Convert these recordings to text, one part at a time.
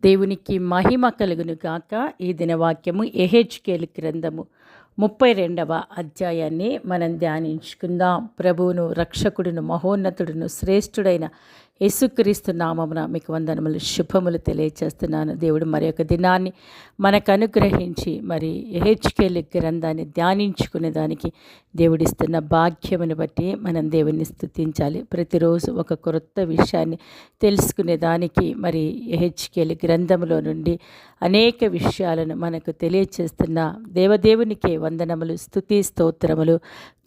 దేవునికి మహిమ కలుగును గాక. ఈ దినవాక్యము యెహెజ్కేలు గ్రంథము 32వ అధ్యాయాన్ని మనం ధ్యానించుకుందాం. ప్రభువును, రక్షకుడును, మహోన్నతుడును, శ్రేష్ఠుడైన యేసుక్రీస్తు నామమున మీకు వందనములు, శుభములు తెలియచేస్తున్నాను. దేవుడు మరి ఒక దినాన్ని మనకు అనుగ్రహించి మరి యెహెజ్కేలు గ్రంథాన్ని ధ్యానించుకునే దానికి దేవుడిస్తున్న భాగ్యమును బట్టి మనం దేవుని స్తుతించాలి. ప్రతిరోజు ఒక క్రొత్త విషయాన్ని తెలుసుకునే దానికి మరి యెహెజ్కేలు గ్రంథంలో నుండి అనేక విషయాలను మనకు తెలియచేస్తున్న దేవదేవునికే వందనములు, స్తుతి స్తోత్రములు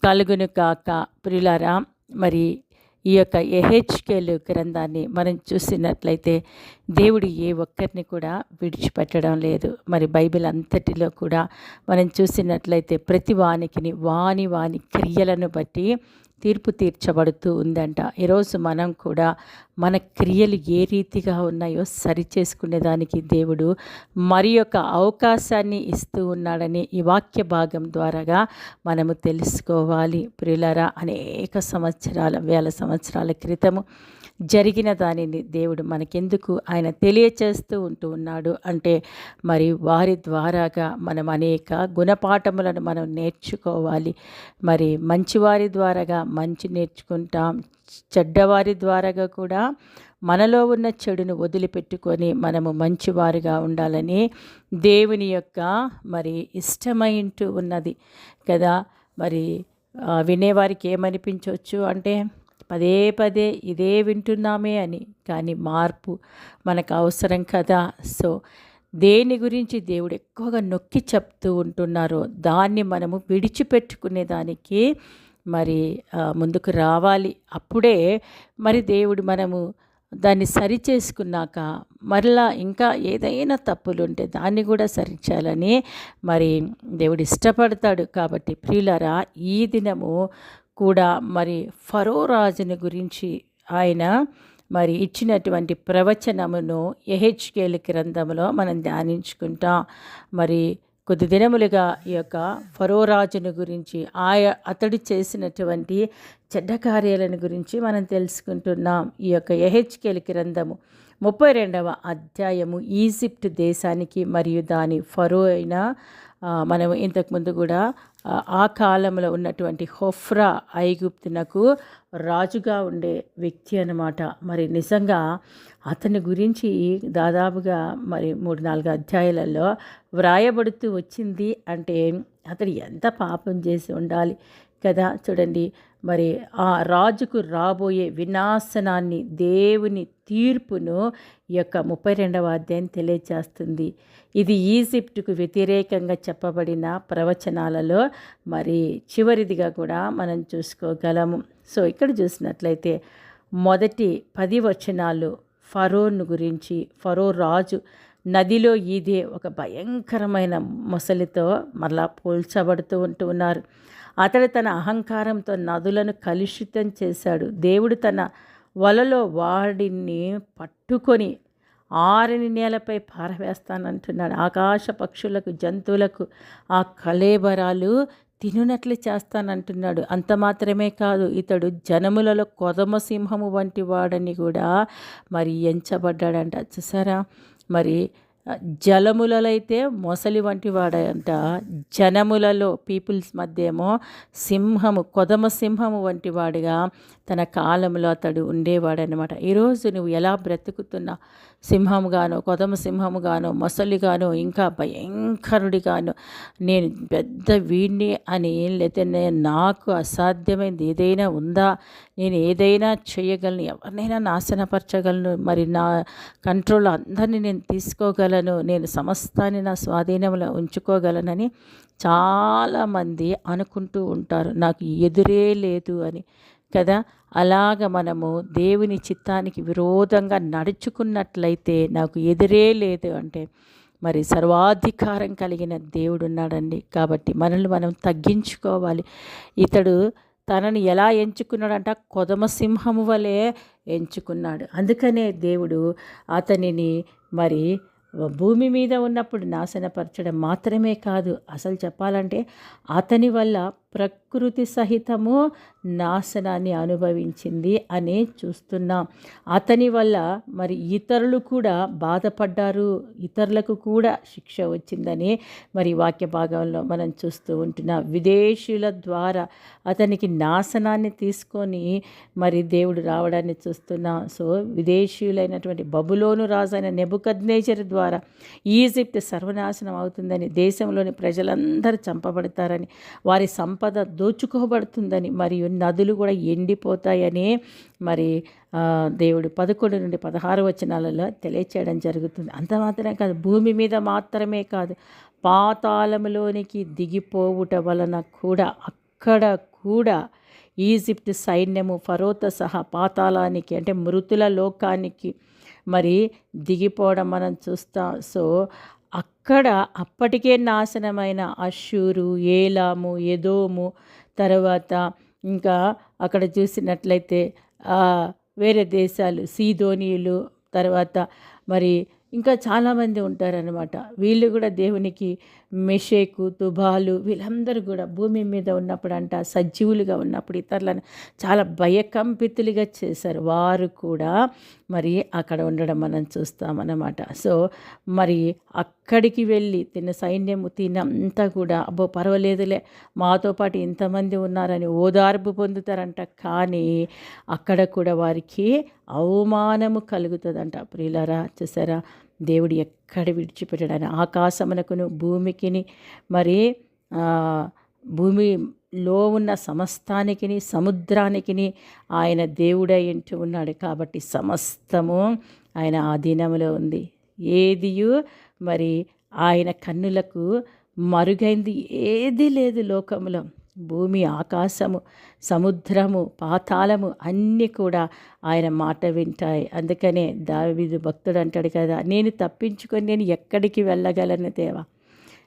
కలుగును కాక. ప్రియులారా, మరి ఈ యొక్క యెహెజ్కేలు గ్రంథాన్ని మనం చూసినట్లయితే దేవుడు ఏ ఒక్కరిని కూడా విడిచిపెట్టడం లేదు. మరి బైబిల్ అంతటిలో కూడా మనం చూసినట్లయితే ప్రతి వానికి వాని క్రియలను బట్టి తీర్పు తీర్చబడుతూ ఉందంట. ఈరోజు మనం కూడా మన క్రియలు ఏ రీతిగా ఉన్నాయో సరిచేసుకునేదానికి దేవుడు మరి యొక్క అవకాశాన్ని ఇస్తూ ఉన్నాడని ఈ వాక్య భాగం ద్వారాగా మనము తెలుసుకోవాలి. ప్రియులారా, అనేక వేల సంవత్సరాల క్రితము జరిగిన దానిని దేవుడు మనకెందుకు ఆయన తెలియచేస్తూ ఉన్నాడు అంటే, మరి వారి ద్వారాగా మనం అనేక గుణపాఠములను మనం నేర్చుకోవాలి. మరి మంచివారి ద్వారాగా మంచి నేర్చుకుంటాం, చెడ్డవారి ద్వారాగా కూడా మనలో ఉన్న చెడును వదిలిపెట్టుకొని మనము మంచివారుగా ఉండాలని దేవుని యొక్క మరి ఇష్టమైంటూ ఉన్నది కదా. మరి వినేవారికి ఏమనిపించవచ్చు అంటే, పదే పదే ఇదే వింటున్నామే అని. కానీ మార్పు మనకు అవసరం కదా. సో దేని గురించి దేవుడు ఎక్కువగా నొక్కి చెప్తూ ఉంటున్నారో దాన్ని మనము విడిచిపెట్టుకునే దానికి మరి ముందుకు రావాలి. అప్పుడే మరి దేవుడు మనము దాన్ని సరిచేసుకున్నాక మరలా ఇంకా ఏదైనా తప్పులు ఉంటే దాన్ని కూడా సరిచేయాలని మరి దేవుడు ఇష్టపడతాడు. కాబట్టి ప్రియులారా, ఈ దినము కూడా మరి ఫరో రాజుని గురించి ఆయన మరి ఇచ్చినటువంటి ప్రవచనమును యెహెజ్కేలు గ్రంథంలో మనం ధ్యానించుకుంటాం. మరి కొద్ది దినములుగా ఈ యొక్క ఫరో రాజుని గురించి అతడు చేసినటువంటి చెడ్డ కార్యాలను గురించి మనం తెలుసుకుంటున్నాం. ఈ యొక్క యెహెజ్కేలు గ్రంథము 32వ అధ్యాయము ఈజిప్ట్ దేశానికి మరియు దాని ఫరో అయిన మనం ఇంతకుముందు కూడా ఆ కాలంలో ఉన్నటువంటి హోఫ్రా ఐగుప్తునకు రాజుగా ఉండే వ్యక్తి అన్నమాట. మరి నిజంగా అతని గురించి దాదాపుగా మరి 3-4 అధ్యాయాలలో వ్రాయబడుతూ వచ్చింది. అంటే అతడు ఎంత పాపం చేసి ఉండాలి కదా. చూడండి, మరి ఆ రాజుకు రాబోయే వినాశనాన్ని, దేవుని తీర్పును ఈ యొక్క 32వ అధ్యాయం తెలియజేస్తుంది. ఇది ఈజిప్టుకు వ్యతిరేకంగా చెప్పబడిన ప్రవచనాలలో మరి చివరిదిగా కూడా మనం చూసుకోగలము. సో ఇక్కడ చూసినట్లయితే మొదటి 10 వచనాలు ఫరోను గురించి. ఫరో రాజు నదిలో ఈదే ఒక భయంకరమైన మొసలితో మరలా పోల్చబడుతూ ఉన్నారు. అతడు తన అహంకారంతో నదులను కలుషితం చేశాడు. దేవుడు తన వలలో వాడిని పట్టుకొని ఆరని నేలపై పారవేస్తానంటున్నాడు. ఆకాశ పక్షులకు, జంతువులకు ఆ కళేబరాలు తినునట్లు చేస్తానంటున్నాడు. అంత మాత్రమే కాదు, ఇతడు జనములలో కొదమ సింహము వంటి వాడని కూడా మరి ఎంచబడ్డాడంట. చూసారా, మరి జలములలో అయితే మొసలి వంటి వాడంట, జనములలో పీపుల్స్ మధ్య ఏమో సింహము, కొదమ సింహము వంటి వాడుగా తన కాలంలో అతడు ఉండేవాడనమాట. ఈరోజు నువ్వు ఎలా బ్రతుకుతున్నా, సింహముగానో, కొదమ సింహముగానో, మొసలిగానో, ఇంకా భయంకరుడిగానో, నేను పెద్ద వీడిని అని, లేకపోతే నాకు అసాధ్యమైనది ఏదైనా ఉందా, నేను ఏదైనా చేయగలను, ఎవరినైనా నాశనపరచగలను, మరి నా కంట్రోల్ అందరినీ నేను తీసుకోగలను, నేను సమస్తాన్ని నా స్వాధీనంలో ఉంచుకోగలనని చాలామంది అనుకుంటూ ఉంటారు. నాకు ఎదురే లేదు అని కదా. అలాగ మనము దేవుని చిత్తానికి విరోధంగా నడుచుకున్నట్లయితే నాకు ఎదురే లేదు అంటే మరి సర్వాధికారం కలిగిన దేవుడు ఉన్నాడండి. కాబట్టి మనల్ని మనం తగ్గించుకోవాలి. ఇతడు తనని ఎలా ఎంచుకున్నాడంట, కొదమ సింహము వలె ఎంచుకున్నాడు. అందుకనే దేవుడు అతనిని మరి భూమి మీద ఉన్నప్పుడు నాశనపరచడం మాత్రమే కాదు, అసలు చెప్పాలంటే అతని వల్ల ప్రకృతి సహితము నాశనాన్ని అనుభవించింది అని చూస్తున్నాం. అతని వల్ల మరి ఇతరులు కూడా బాధపడ్డారు, ఇతరులకు కూడా శిక్ష వచ్చిందని మరి వాక్య భాగంలో మనం చూస్తూ ఉంటున్నాం. విదేశీయుల ద్వారా అతనికి నాశనాన్ని తీసుకొని మరి దేవుడు రావడాన్ని చూస్తున్నాం. సో విదేశీయులైనటువంటి బబులోను రాజు అయిన నెబుకద్నెజరు ద్వారా ఈజిప్ట్ సర్వనాశనం అవుతుందని, దేశంలోని ప్రజలందరూ చంపబడతారని, వారి సంపద దోచుకోబడుతుందని, మరియు నదులు కూడా ఎండిపోతాయని మరి దేవుడు 11 నుండి 16 వచనాలలో తెలియచేయడం జరుగుతుంది. అంత మాత్రమే కాదు, భూమి మీద మాత్రమే కాదు, పాతాళములోనికి దిగిపోవుట వలన కూడా అక్కడ కూడా ఈజిప్ట్ సైన్యము ఫరోతో సహా పాతాళానికి అంటే మృతుల లోకానికి మరి దిగిపోవడం మనం చూస్తాం. సో అక్కడ అప్పటికే నాశనమైన అష్షూరు, ఏలాము, ఎదోము, తర్వాత ఇంకా అక్కడ చూసినట్లయితే వేరే దేశాలు సీదోనీయులు, తర్వాత మరి ఇంకా చాలామంది ఉంటారనమాట. వీళ్ళు కూడా దేవునికి మెషేకు, తుబాలు వీళ్ళందరూ కూడా భూమి మీద ఉన్నప్పుడు సజీవులుగా ఉన్నప్పుడు ఇతరులను చాలా భయకంపితులుగా చేశారు. వారు కూడా మరి అక్కడ ఉండడం మనం చూస్తామన్నమాట. సో మరి అక్కడికి వెళ్ళి సైన్యము తినంతా కూడా అబ్బో పర్వాలేదులే మాతో పాటు ఇంతమంది ఉన్నారని ఓదార్పు పొందుతారంట. కానీ అక్కడ కూడా వారికి అవమానము కలుగుతుందంట. ప్రియులారా, చూసారా, దేవుడు ఎక్కడ విడిచిపెట్టాడని ఆకాశమునకును భూమికిని మరి భూమిలో ఉన్న సమస్తానికిని సముద్రానికిని ఆయన దేవుడై ఉంటూ ఉన్నాడు. కాబట్టి సమస్తము ఆయన ఆధీనంలో ఉంది. ఏదియు మరి ఆయన కన్నులకు మరుగైంది ఏది లేదు లోకంలో. భూమి, ఆకాశము, సముద్రము, పాతాళము అన్నీ కూడా ఆయన మాట వింటాయి. అందుకనే దావీదు భక్తుడు అంటాడు కదా, నేను తప్పించుకొని నేను ఎక్కడికి వెళ్ళగలను దేవా,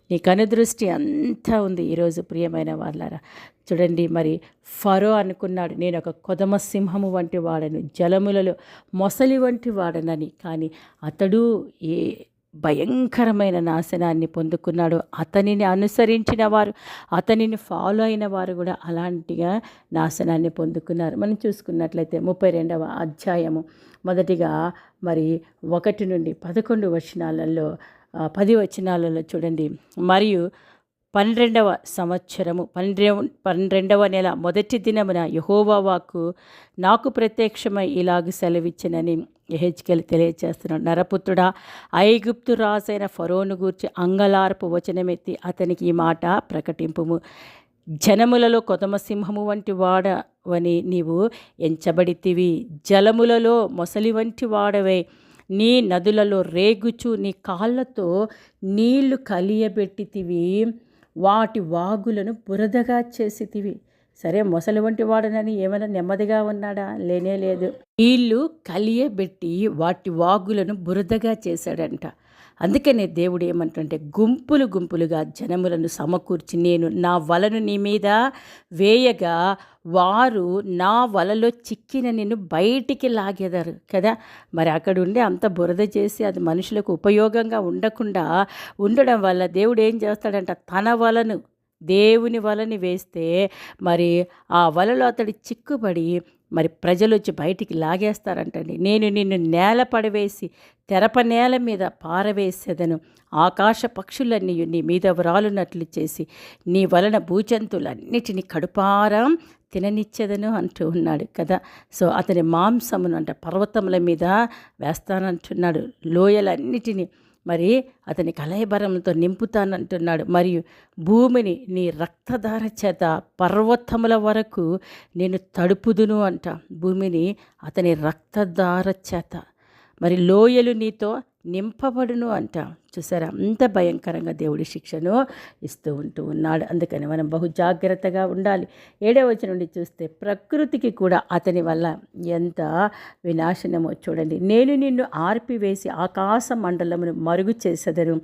నీ కనుదృష్టి అంతా ఉంది. ఈరోజు ప్రియమైన వాళ్ళారా చూడండి, మరి ఫరో అనుకున్నాడు నేను ఒక కొదమ సింహము వంటి వాడను, జలములలో మొసలి వంటి వాడనని. కానీ అతడు భయంకరమైన నాశనాన్ని పొందుకున్నాడు. అతనిని అనుసరించిన వారు, అతనిని ఫాలో అయిన వారు కూడా అలాంటిగా నాశనాన్ని పొందుకున్నారు. మనం చూసుకున్నట్లయితే 32వ అధ్యాయము మొదటిగా మరి 1 నుండి 11 వచనాలలో 10 వచనాలలో చూడండి. మరియు 12వ సంవత్సరము 12వ నెల మొదటి దినమున యెహోవా వాక్కు నాకు ప్రత్యక్షమై ఇలాగ సెలవిచ్చినని యెహెజ్కేలు తెలియచేస్తున్నాడు. నరపుత్రుడా, ఐగుప్తు రాజైన ఫరోను గూర్చి అంగలార్పు వచనమెత్తి అతనికి ఈ మాట ప్రకటింపుము. జనములలో కొదమ సింహము వంటి వాడవని నీవు ఎంచబడితివి, జలములలో మొసలి వంటి వాడవై నీ నదులలో రేగుచు నీ కాళ్ళతో నీళ్లు కలియబెట్టితివి, వాటి వాగులను బురదగా చేసితివి. సరే, మొసలి వంటి వాడనని ఏమైనా నెమ్మదిగా ఉన్నాడా? లేనే లేదు. నీళ్లు కలియబెట్టి వాటి వాగులను బురదగా చేశాడంట. అందుకనే దేవుడు ఏమంటుంటే, గుంపులు గుంపులుగా జనములను సమకూర్చి నేను నా వలను నీ మీద వేయగా వారు నా వలలో చిక్కిన నిన్ను బయటికి లాగెదరు కదా. మరి అక్కడ ఉండి అంత బురద చేసి అది మనుషులకు ఉపయోగంగా ఉండకుండా ఉండడం వల్ల దేవుడు ఏం చేస్తాడంట, తన వలను దేవుని వలని వేస్తే మరి ఆ వలలో అతడి చిక్కుబడి మరి ప్రజలు వచ్చి బయటికి లాగేస్తారంటండి. నేను నిన్ను నేల పడవేసి తెరప నేల మీద పారవేసేదను, ఆకాశ పక్షులన్నీ నీ మీద వ్రాలునట్లు చేసి నీ వలన భూజంతువులన్నిటినీ కడుపారం తిననిచ్చేదను అంటూ ఉన్నాడు కదా. సో అతని మాంసమును పర్వతముల మీద వేస్తానంటున్నాడు, లోయలన్నిటినీ మరి అతని కలయబరంతో నింపుతానంటున్నాడు. మరియు భూమిని నీ రక్తధార చేత పర్వతముల వరకు నేను తడుపుదును అంట. భూమిని అతని రక్తధార చేత, మరి లోయలు నీతో నింపబడును అంట. చూసారా, అంత భయంకరంగా దేవుడి శిక్షను ఇస్తూ ఉన్నాడు. అందుకని మనం బహు జాగ్రత్తగా ఉండాలి. 7వ వచనం నుండి చూస్తే ప్రకృతికి కూడా అతని వల్ల ఎంత వినాశనమో చూడండి. నేను నిన్ను ఆర్పివేసి ఆకాశ మండలమును మరుగు చేసేదను,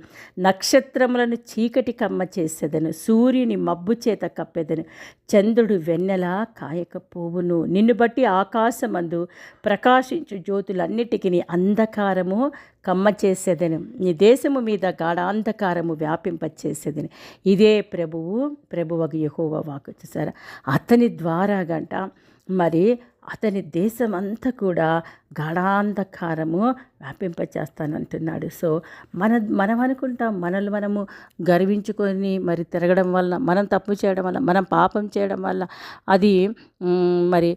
నక్షత్రములను చీకటి కమ్మ చేసేదను, సూర్యుని మబ్బు చేత కప్పెదను, చంద్రుడు వెన్నెలా కాయకపోవును. నిన్ను బట్టి ఆకాశమందు ప్రకాశించు జ్యోతులన్నిటికీ అంధకారము కమ్మ చేసేదను. నీ దేశము దేశము మీద గాఢాంధకారము వ్యాపింపచేసేదని. ఇదే ప్రభువగు యెహోవా వాక్కు. చూసారా, అతని ద్వారా గంట మరి అతని దేశమంతా కూడా గాఢాంధకారము వ్యాపింపచేస్తానంటున్నాడు. సో మనం అనుకుంటాం, మనము గర్వించుకొని మరి తిరగడం వల్ల, మనం తప్పు చేయడం వల్ల, మనం పాపం చేయడం వల్ల అది మరి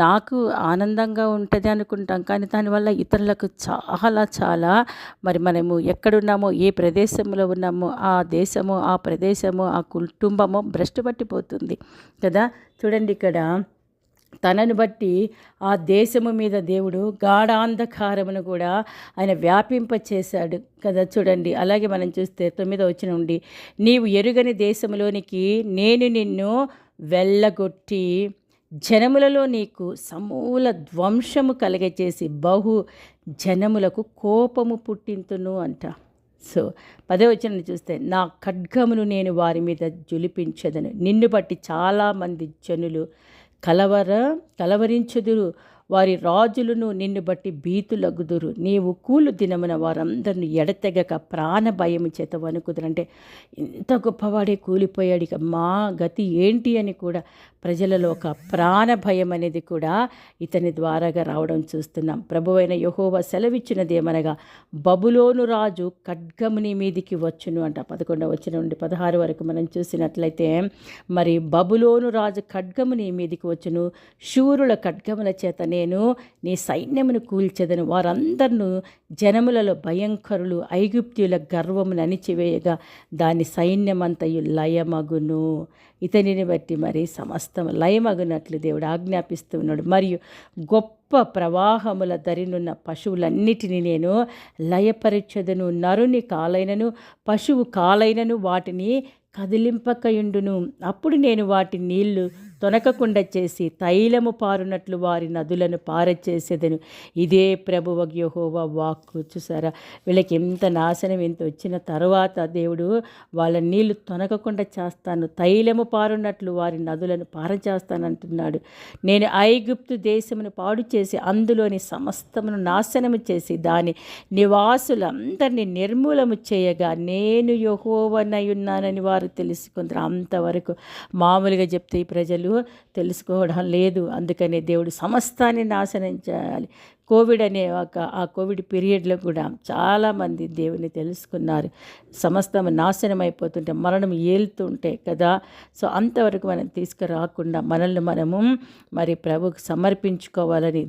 నాకు ఆనందంగా ఉంటుంది అనుకుంటాం. కానీ దానివల్ల ఇతరులకు చాలా మరి మనము ఎక్కడున్నామో, ఏ ప్రదేశంలో ఉన్నామో ఆ దేశము, ఆ ప్రదేశము, ఆ కుటుంబము భ్రష్టు పట్టిపోతుంది కదా. చూడండి, ఇక్కడ తనను బట్టి ఆ దేశము మీద దేవుడు గాఢాంధకారమును కూడా ఆయన వ్యాపింపచేశాడు కదా. చూడండి, అలాగే మనం చూస్తే 9వ వచనం నుండి, నీవు ఎరుగని దేశములోనికి నేను నిన్ను వెళ్ళగొట్టి జనములలో నీకు సమూల ధ్వంసము కలగచేసి బహు జనములకు కోపము పుట్టింతును అంట. సో 10వ వచనం చూస్తే, నా ఖడ్గమును నేను వారి మీద జులిపించదను, నిన్ను బట్టి చాలామంది జనులు కలవరించుదురు, వారి రాజులను నిన్ను బట్టి భీతులగుదురు. నీవు కూలు దినమున వారందరిని ఎడతెగక ప్రాణ భయము చేత వణుకుదురు. అంటే ఇంత గొప్పవాడే కూలిపోయాడు, ఇక మా గతి ఏంటి అని కూడా ప్రజలలో ఒక ప్రాణ భయం అనేది కూడా ఇతని ద్వారాగా రావడం చూస్తున్నాం. ప్రభువైన యెహోవా సెలవిచ్చినదేమనగా, బబులోను రాజు ఖడ్గముని మీదికి వచ్చును అంట. 11వ వచనం నుండి 16 వరకు మనం చూసినట్లయితే, మరి బబులోను రాజు ఖడ్గముని మీదికి వచ్చును, శూరుల ఖడ్గముల చేత నేను నీ సైన్యమును కూల్చెదను, వారందరినూ జనములలో భయంకరులు, ఐగుప్తీయుల గర్వమును అణిచివేయగా దాని సైన్యమంతయు లయమగును. ఇతనిని బట్టి మరి సమస్తం లయమగునట్లు దేవుడు ఆజ్ఞాపిస్తూ ఉన్నాడు. మరియు గొప్ప ప్రవాహముల దరినున్న పశువులన్నిటినీ నేను లయపరిచెదను, నరుని కాలైనను పశువు కాలైనను వాటిని కదిలింపకయుండును. అప్పుడు నేను వాటి నీళ్లు తొనకకుండా చేసి తైలము పారునట్లు వారి నదులను పారచేసేదను. ఇదే ప్రభువగు యెహోవా వాక్కు. చూసారా, వీళ్ళకి ఎంత నాశనం ఎంత వచ్చిన తర్వాత దేవుడు వాళ్ళ నీళ్లు తొనకకుండా చేస్తాను, తైలము పారునట్లు వారి నదులను పారచేస్తానంటున్నాడు. నేను ఐగుప్తు దేశమును పాడు చేసి అందులోని సమస్తమును నాశనము చేసి దాని నివాసులందరినీ నిర్మూలము చేయగా నేను యెహోవానయున్నానని వారు తెలుసుకుంటారు. అంతవరకు మామూలుగా చెప్తే ఈ ప్రజలు తెలుసుకోవడం లేదు. అందుకనే దేవుడు సమస్తాన్ని నాశనం చేయాలి. కోవిడ్ అనే ఆ కోవిడ్ పీరియడ్లో కూడా చాలామంది దేవుని తెలుసుకున్నారు. సమస్తం నాశనం అయిపోతుంటే, మరణం ఏలుతుంటే కదా. సో అంతవరకు మనం తీసుకురాకుండా మనల్ని మనము మరి ప్రభుకు సమర్పించుకోవాలని,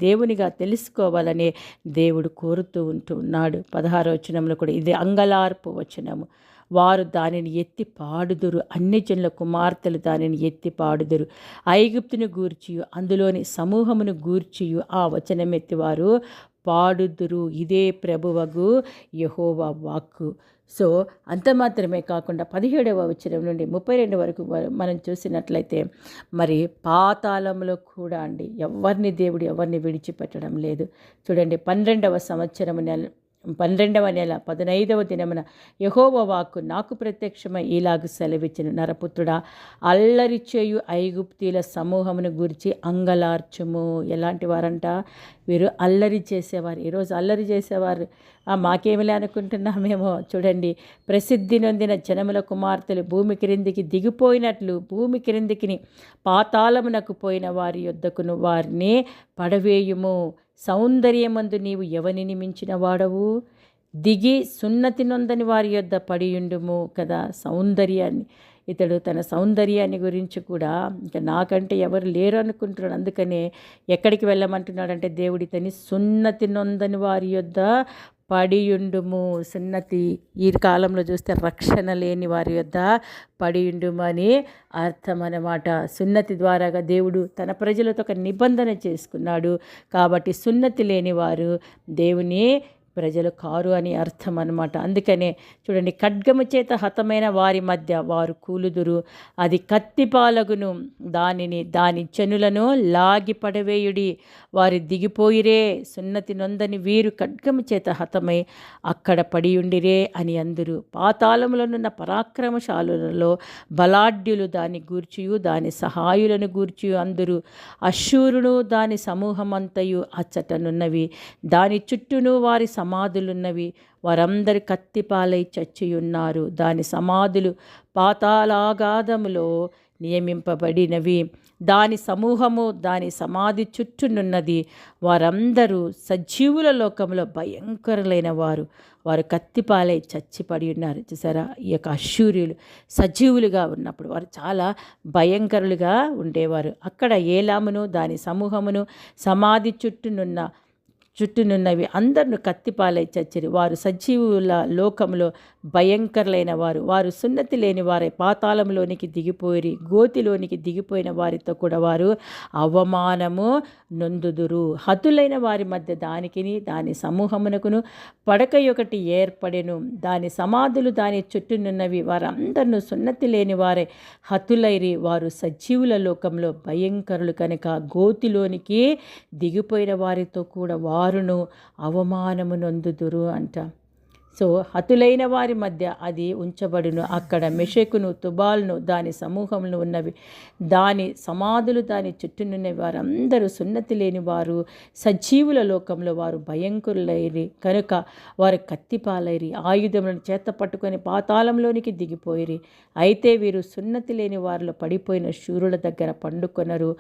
దేవునిగా తెలుసుకోవాలని దేవుడు కోరుతూ ఉన్నాడు. 16వ వచనంలో కూడా ఇది అంగలార్పు వచనము. వారు దానిని ఎత్తి పాడుదురు, అన్ని జనుల కుమార్తెలు దానిని ఎత్తి పాడుదురు, ఐగుప్తును గూర్చియు అందులోని సమూహమును గూర్చియు ఆ వచనమెత్తి వారు పాడుదురు. ఇదే ప్రభువగు యెహోవా వాక్కు. సో అంత మాత్రమే కాకుండా 17వ వచనం నుండి 32 వరకు మనం చూసినట్లయితే, మరి పాతాళంలో కూడా అండి ఎవరిని విడిచిపెట్టడం లేదు. చూడండి, 12వ నెల 15వ దినమున యెహోవా వాక్కు నాకు ప్రత్యక్షమై ఇలాగు సెలవిచ్చెను, నరపుత్రుడా, అల్లరి చేయు ఐగుప్తీయుల సమూహమును గురించి అంగలార్చుము. ఎలాంటి వారంట? వీరు అల్లరి చేసేవారు. ఈరోజు అల్లరి చేసేవారు మాకేమిలే అనుకుంటున్నామేమో. చూడండి, ప్రసిద్ధి నొందిన జనముల కుమార్తెలు భూమి క్రిందికి దిగిపోయినట్లు భూమి క్రిందికి పాతాళమునకు పోయిన వారి యొద్దకును వారిని పడవేయుము. సౌందర్యమందు నీవు ఎవనిని మించిన వాడవు? దిగి సున్నతి నొందని వారి యొద్ద పడియుండుము కదా. సౌందర్యాన్ని, ఇతడు తన సౌందర్యాన్ని గురించి కూడా ఇంకా నాకంటే ఎవరు లేరు అనుకుంటున్నాడు. అందుకనే ఎక్కడికి వెళ్ళమంటున్నాడంటే దేవుడి ఇతని సున్నతి నొందని వారి యొద్ద పడియుండుము. సున్నతి ఈ కాలంలో చూస్తే రక్షణ లేని వారి యొద్ద పడియుండుమని అర్థం అన్నమాట. సున్నతి ద్వారాగా దేవుడు తన ప్రజలతో ఒక నిబంధన చేసుకున్నాడు. కాబట్టి సున్నతి లేని వారు దేవుని ప్రజలు కారు అని అర్థం అన్నమాట. అందుకనే చూడండి, ఖడ్గము చేత హతమైన వారి మధ్య వారు కూలుదురు, అది కత్తిపాలగును, దాని చెనులను లాగి పడవేయుడి, వారి దిగిపోయిరే. సున్నతి నొందని వీరు ఖడ్గము చేత హతమై అక్కడ పడియుండిరే అని అందరు. పాతాళములనున్న పరాక్రమశాలులలో బలాఢ్యులు దాని గూర్చియు దాని సహాయులను గూర్చియు అందరు. అశ్షూరును దాని సమూహమంతయు అచ్చటనున్నవి, దాని చుట్టూను వారి సమాధులున్నవి, వారందరి కత్తిపాలై చచ్చియున్నారు. దాని సమాధులు పాతాళాగాధములో నియమింపబడినవి. దాని సమూహము దాని సమాధి చుట్టూనున్నది. వారందరూ సజీవుల లోకంలో భయంకరులైన వారు. వారు కత్తిపాలై చచ్చిపడి ఉన్నారు. చూసారా, ఈ యొక్క అశ్షూర్యులు సజీవులుగా ఉన్నప్పుడు వారు చాలా భయంకరులుగా ఉండేవారు. అక్కడ ఏలామును దాని సమూహమును సమాధి చుట్టూనున్నవి అందరిని కత్తిపాలై చచ్చిరి. వారు సజీవుల లోకంలో భయంకరులైన వారు. వారు సున్నతి లేని వారై పాతాళంలోనికి దిగిపోయి గోతిలోనికి దిగిపోయిన వారితో కూడా వారు అవమానము నొందుదురు. హతులైన వారి మధ్య దానికిని దాని సమూహమునకును పడక ఒకటి ఏర్పడెను. దాని సమాధులు దాని చుట్టూనున్నవి. వారందరూ సున్నతి లేని వారై హతులైరి. వారు సజీవుల లోకంలో భయంకరులు కనుక గోతిలోనికి దిగిపోయిన వారితో కూడా వారును అవమానము నొందుదురు అంట. సో హతులైన వారి మధ్య అది ఉంచబడును. అక్కడ మెషెకును తుబాల్ను దాని సమూహములు ఉన్నవి. దాని సమాధులు దాని చుట్టూనున్నవి. వారందరూ సున్నతి లేని వారు, సజీవుల లోకంలో వారు భయంకరులైరి కనుక వారు కత్తిపాలైరి. ఆయుధములను చేత పట్టుకొని పాతాళంలోనికి దిగిపోయిరి. అయితే వీరు సున్నతి లేని వారిలో పడిపోయిన శూరుల దగ్గర పండుకొనరు.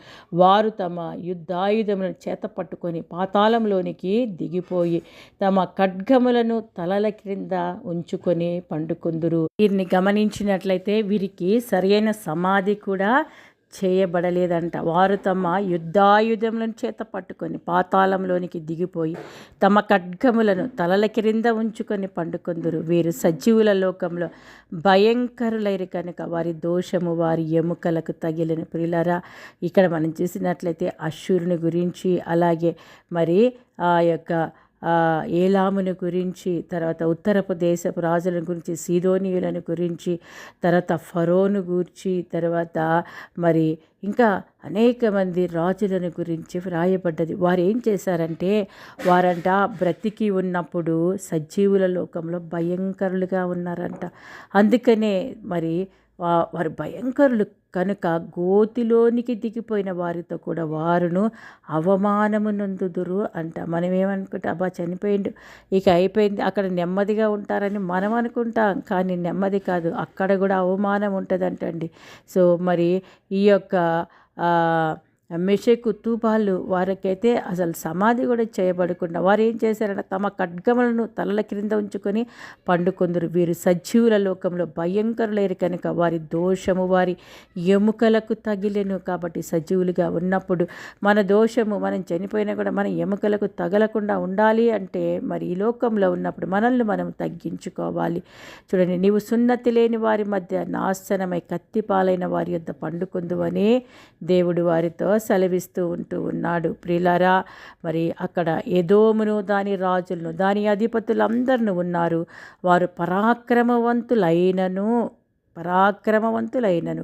వారు తమ యుద్ధాయుధములను చేత పట్టుకొని పాతాళంలోనికి దిగిపోయి తమ ఖడ్గములను తలల క్రింద ఉంచుకొని పండుకుందురు. వీరిని గమనించినట్లయితే వీరికి సరైన సమాధి కూడా చేయబడలేదంట. వారు తమ యుద్ధాయుధములను చేత పట్టుకొని పాతాళంలోనికి దిగిపోయి తమ ఖడ్గములను తలల క్రింద ఉంచుకొని పండుకొందురు. వీరు సజీవుల లోకంలో భయంకరులైన కనుక వారి దోషము వారి ఎముకలకు తగిలిన. ప్రియులారా, ఇక్కడ మనం చూసినట్లయితే అశ్షూరుని గురించి, అలాగే మరి ఆ యొక్క ఏలామును గురించి, తర్వాత ఉత్తరపు దేశపు రాజుల గురించి, సీదోనీయులను గురించి, తర్వాత ఫరోను గురించి, తర్వాత మరి ఇంకా అనేక మంది రాజులను గురించి వ్రాయబడ్డది. వారు ఏం చేశారంటే వారంట బ్రతికి ఉన్నప్పుడు సజీవుల లోకంలో భయంకరులుగా ఉన్నారంట. అందుకనే మరి వారు భయంకరులు కనుక గోతిలోనికి దిగిపోయిన వారితో కూడా వారును అవమానము నొందుదురు అంట. మనం ఏమనుకుంటాం, అబ్బా చనిపోయిండు ఇక అయిపోయింది, అక్కడ నెమ్మదిగా ఉంటారని మనం అనుకుంటాం. కానీ నెమ్మది కాదు, అక్కడ కూడా అవమానం ఉంటుందంటండి. సో మరి ఈ యొక్క మెషెకు తూబాలు వారికైతే అసలు సమాధి కూడా చేయబడకుండా వారు ఏం చేశారంటే తమ ఖడ్గములను తలల క్రింద ఉంచుకొని పండుకొందరు. వీరు సజీవుల లోకంలో భయంకరులేరు కనుక వారి దోషము వారి ఎముకలకు తగిలెను. కాబట్టి సజీవులుగా ఉన్నప్పుడు మన దోషము మనం చనిపోయినా కూడా మన ఎముకలకు తగలకుండా ఉండాలి అంటే మరి ఈ లోకంలో ఉన్నప్పుడు మనల్ని మనం తగ్గించుకోవాలి. చూడండి, నీవు సున్నతి లేని వారి మధ్య నాశనమై కత్తిపాలైన వారి యొద్ద పండుకొందు అని దేవుడు వారితో సెలవిస్తూ ఉన్నాడు. ప్రియులారా, మరి అక్కడ ఎదోమును దాని రాజులను దాని అధిపతులందరూ ఉన్నారు. వారు పరాక్రమవంతులైనను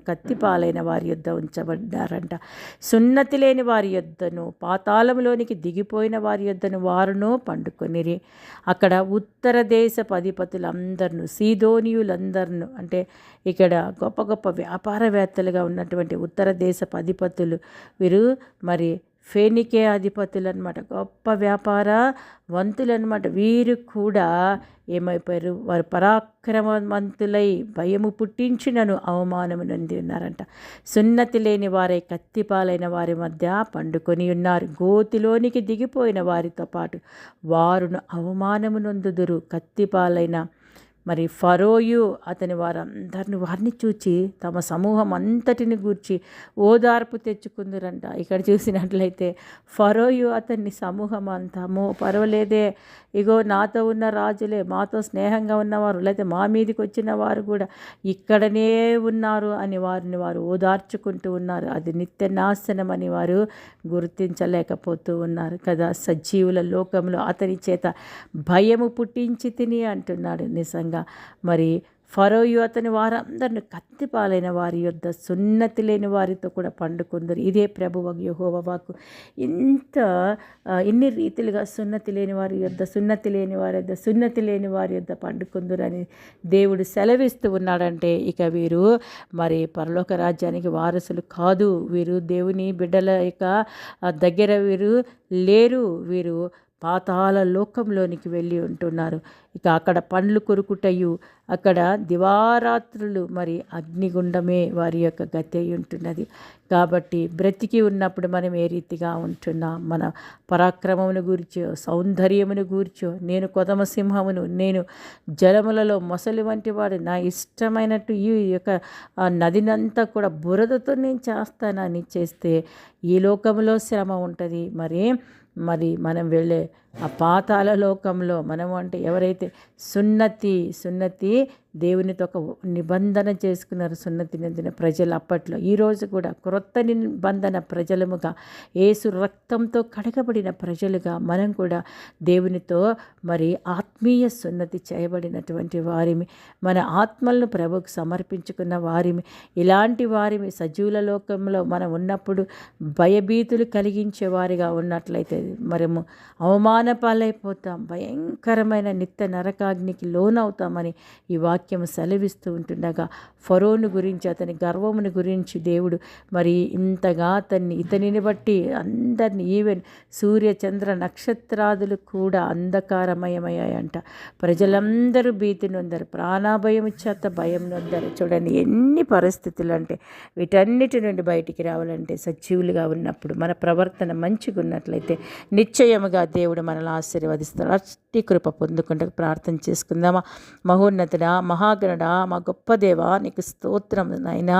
కత్తిపాలైన వారి యొద్ద ఉంచబడ్డారంట. సున్నతి లేని వారి యొద్దను పాతాళంలోనికి దిగిపోయిన వారి యొద్దను వారును పండుకొనిరి. అక్కడ ఉత్తర దేశపు అధిపతులందరూ సీదోనీయులందరూ, అంటే ఇక్కడ గొప్ప గొప్ప వ్యాపారవేత్తలుగా ఉన్నటువంటి ఉత్తర దేశపు అధిపతులు వీరు మరి ఫేనికే అధిపతులు అనమాట, గొప్ప వ్యాపారవంతులు అనమాట. వీరు కూడా ఏమైపోయారు, వారు పరాక్రమవంతులై భయము పుట్టించినను అవమానము నొంది ఉన్నారంట. సున్నతి లేని వారై కత్తిపాలైన వారి మధ్య పండుకొని ఉన్నారు. గోతిలోనికి దిగిపోయిన వారితో పాటు వారును అవమానము నొందుదురు. కత్తిపాలైన మరి ఫరోయు అతని వారిని చూచి తమ సమూహం అంతటిని గూర్చి ఓదార్పు తెచ్చుకుందరంట. ఇక్కడ చూసినట్లయితే ఫరోయు అతన్ని సమూహం అంతాము పర్వాలేదే, ఇగో నాతో ఉన్న రాజులే, మాతో స్నేహంగా ఉన్నవారు, లేకపోతే మా మీదకి వచ్చిన వారు కూడా ఇక్కడనే ఉన్నారు అని వారిని వారు ఓదార్చుకుంటూ ఉన్నారు. అది నిత్య నాశనం అని వారు గుర్తించలేకపోతూ ఉన్నారు కదా. సజీవుల లోకంలో అతని చేత భయము పుట్టించి తిని అంటున్నాడు. నిజంగా మరి ఫరోయు అతని వారందరిని కత్తిపాలైన వారి యొద్ద సున్నతి లేని వారితో కూడా పండుకుందరు. ఇదే ప్రభువు యెహోవా వాక్కు. ఇన్ని రీతిలుగా సున్నతి లేని వారి యొద్ద పండుకుందరు అని దేవుడు సెలవిస్తూ ఉన్నాడంటే ఇక వీరు మరి పరలోక రాజ్యానికి వారసులు కాదు. వీరు దేవుని బిడ్డల యొక్క దగ్గర వీరు లేరు. వీరు పాతాళ లోకంలోనికి వెళ్ళి ఉంటున్నారు. ఇక అక్కడ పండ్లు కొరుకుటయు, అక్కడ దివారాత్రులు మరి అగ్నిగుండమే వారి యొక్క గతి అయి ఉంటున్నది. కాబట్టి బ్రతికి ఉన్నప్పుడు మనం ఏ రీతిగా ఉంటున్నాం, మన పరాక్రమమును గూర్చో సౌందర్యమును గూర్చో, నేను కొదమ సింహమును, నేను జలములలో మొసలి వంటి వాడు, నా ఇష్టమైనట్టు ఈ యొక్క నదినంతా కూడా బురదతో నేను చేస్తానని చేస్తే ఈ లోకంలో శ్రమ ఉంటుంది. మరి మనం వెళ్ళే ఆ పాతాళ లోకంలో మనము అంటే ఎవరైతే సున్నతి దేవునితో ఒక నిబంధన చేసుకున్నారు, సున్నతి నిందిన ప్రజలు అప్పట్లో. ఈరోజు కూడా క్రొత్త నిబంధన ప్రజలముగా, యేసు రక్తంతో కడగబడిన ప్రజలుగా మనం కూడా దేవునితో మరి ఆత్మీయ సున్నతి చేయబడినటువంటి వారిమి, మన ఆత్మలను ప్రభువుకు సమర్పించుకున్న వారిమి. ఇలాంటి వారిమి సజీవుల లోకంలో మనం ఉన్నప్పుడు భయభీతులు కలిగించే వారిగా ఉన్నట్లయితే మనము అవమాన పాలైపోతాం, భయంకరమైన నిత్య నరకాగ్నికి లోనవుతామని ఈ వాక్యం సెలవిస్తూ ఉంటుండగా, ఫరోను గురించి, అతని గర్వముని గురించి దేవుడు మరి ఇంతగా ఇతనిని బట్టి అందరినీ, ఈవెన్ సూర్య చంద్ర నక్షత్రాదులు కూడా అంధకారమయమయ్యాయంట. ప్రజలందరూ భీతి నొందరు, ప్రాణాభయం చేత భయం నొందరు. చూడండి ఎన్ని పరిస్థితులు అంటే, వీటన్నిటి నుండి బయటికి రావాలంటే సజీవులుగా ఉన్నప్పుడు మన ప్రవర్తన మంచిగా ఉన్నట్లయితే నిశ్చయముగా దేవుడు మనల్ని ఆశీర్వదిస్తాడు. అట్టి కృప పొందుకుంటూ ప్రార్థన చేసుకుందామా. మహోన్నతుడా, మహాగణుడా, మా గొప్ప దేవా, నీకు స్తోత్రం నాయనా.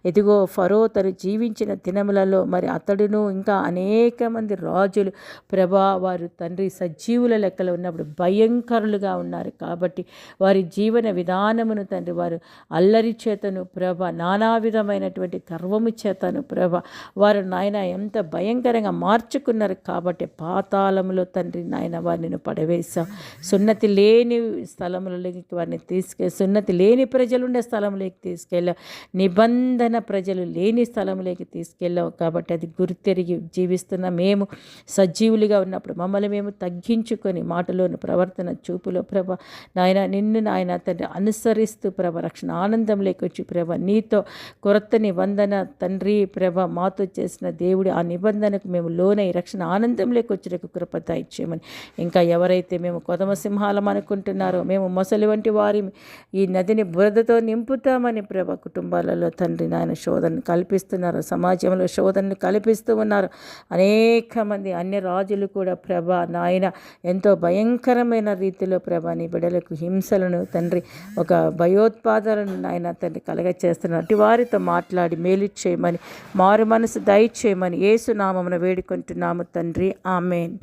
ఇదిగో ఫరో తను జీవించిన దినములలో మరి అతడును ఇంకా అనేక మంది రాజులు ప్రభా, వారు తండ్రి సజీవుల లెక్కలో ఉన్నప్పుడు భయంకరులుగా ఉన్నారు. కాబట్టి వారి జీవన విధానమును తండ్రి వారు అల్లరి చేతను ప్రభ, నానా విధమైనటువంటి గర్వము చేతను ప్రభ, వారు నాయన ఎంత భయంకరంగా మార్చుకున్నారు. కాబట్టి పాతాళములో తండ్రి నాయన వారిని పడవేశాం. సున్నతి లేని స్థలములలోకి వారిని సున్నతి లేని ప్రజలు ఉండే స్థలంలోకి తీసుకెళ్ళావు, నిబంధన ప్రజలు లేని స్థలంలోకి తీసుకెళ్ళావు. కాబట్టి అది గుర్తెరిగి జీవిస్తున్న మేము సజీవులుగా ఉన్నప్పుడు మమ్మల్ని మేము తగ్గించుకొని మాటలోను, ప్రవర్తన, చూపులో ప్రభ నాయన నిన్ను నాయన తండ్రి అనుసరిస్తూ ప్రభ రక్షణ ఆనందంలోకి వచ్చి ప్రభ నీతో కొత్త నిబంధన తండ్రి ప్రభ మాతో చేసిన దేవుడు ఆ నిబంధనకు మేము లోనై రక్షణ ఆనందంలోకి వచ్చిన కృప దయచేయమని, ఇంకా ఎవరైతే మేము కొదమ సింహాలం అనుకుంటున్నారో, మేము మొసలి వంటి వారి ఈ నదిని బురదతో నింపుతామని ప్రభ కుటుంబాలలో తండ్రి నాయన శోధనను కల్పిస్తున్నారు, సమాజంలో శోధనను కల్పిస్తూ ఉన్నారు. అనేక మంది అన్య రాజులు కూడా ప్రభ నాయన ఎంతో భయంకరమైన రీతిలో ప్రభ నీ బిడ్డలకు హింసలను తండ్రి ఒక భయోత్పాదాలను నాయన తండ్రి కలగచేస్తున్నారు. అటు వారితో మాట్లాడి మేలు చేయమని, మారు మనసు దయచేయమని యేసు నామమున వేడుకుంటున్నాము తండ్రి. ఆమేన్.